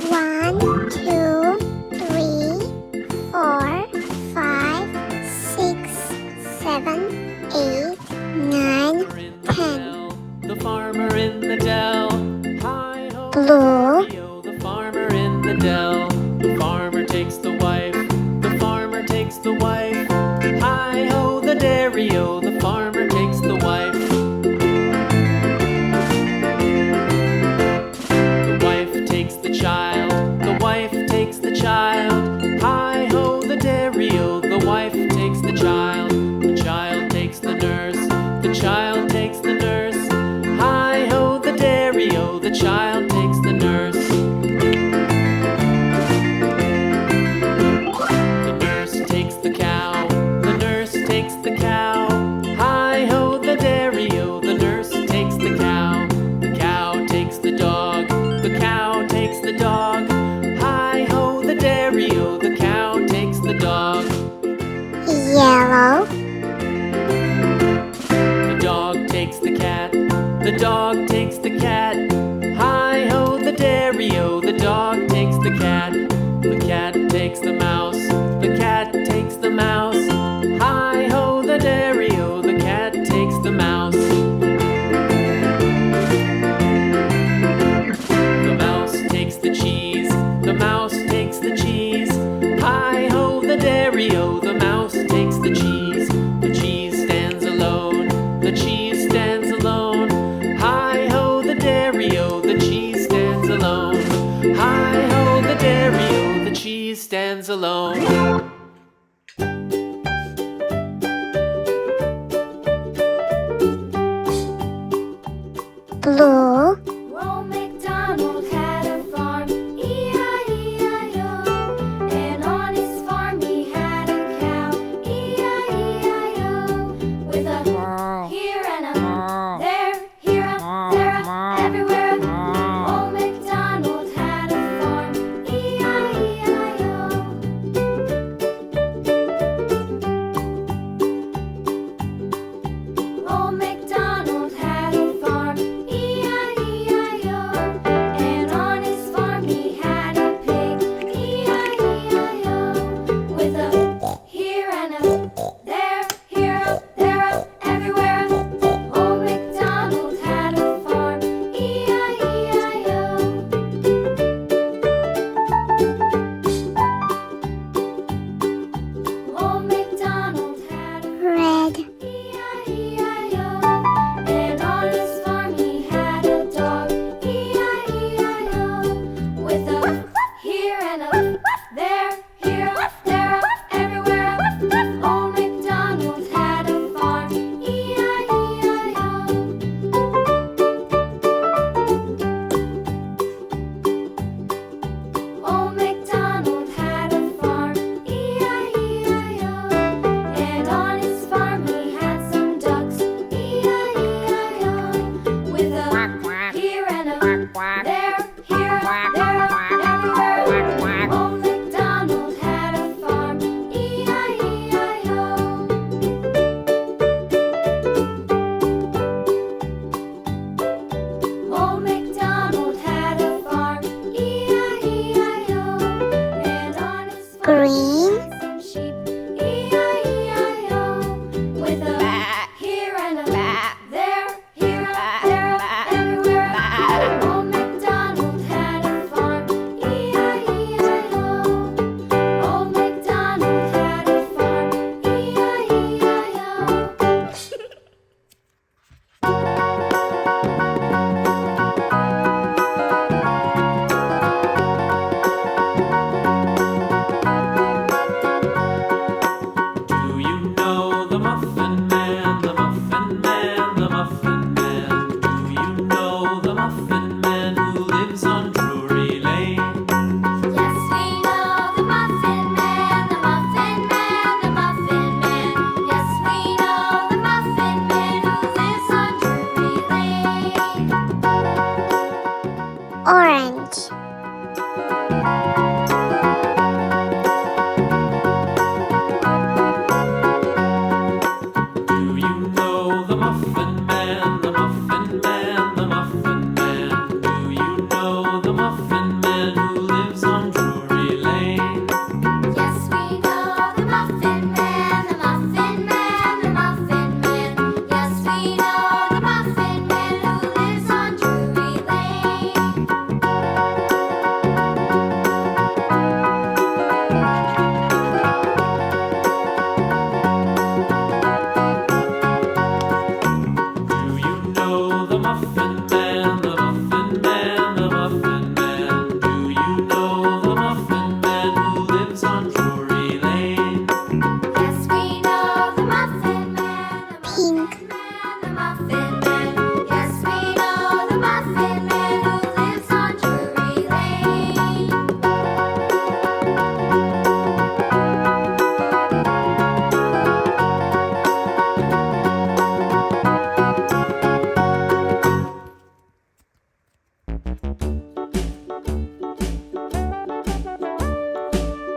1, 2, 3, 4, 5, 6, 7, 8, 9, 10. The farmer in the dell. Hi-ho, Blue. the farmer in the dell. The farmer takes the wife. The farmer takes the wife. Hi-ho, the dairy-o. The farmer takes the wife. The wife takes the child. The wife takes the child. Hi-ho, the dairy-o. The wife takes the child. The child takes the nurse. The child takes the nurse. Hi-ho, the dairy-o. The child takes the nurse. The nurse takes the cow. The nurse takes the cow. Hi-ho, the dairy-o. The nurse takes the cow. The cow takes the dog. The cow takes the dog. Hi-ho, the dairy-o. The cow takes the dog. Yellow. The dog takes the cat. The dog takes the cat. Hi-ho, the dairy-o. The dog takes the cat. The cat takes the mouse. The cat takes the mouse. Hi-ho, the dairy-o. The cat takes the mouse. The mouse takes the cheese. The mouse takes the cheese. Hi-ho, the dairy-o. The mouse takes the cheese. The cheese stands alone. The cheese stands alone. Hi-ho, the dairy-o. The cheese stands alone. Hi-ho, the dairy-o. The cheese stands alone. Blue. Old MacDonald had a farm, E-I-E-I-O. And on his farm he had a cow, E-I-E-I-O. With a here and a there, here a, there a, everywhere a. Old MacDonald had a farm, E-I-E-I-O. Old MacDonald had a farm, E-I-E-I-O. And on his farm he had a pig, E-I-E-I-O. With a here and a there, here a, there a, everywhere a. Old MacDonald had a farm, E-I-E-I-O.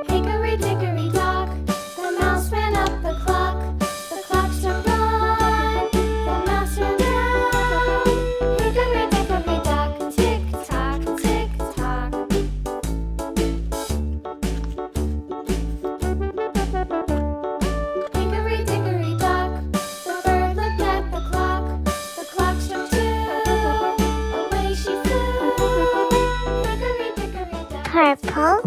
Hickory dickory dock, the mouse ran up the clock. The clock struck one, the mouse ran down. Hickory dickory dock, tick tock, tick tock. Hickory dickory dock, the bird looked at the clock. The clock struck two, away she flew. Hickory dickory dock. Purple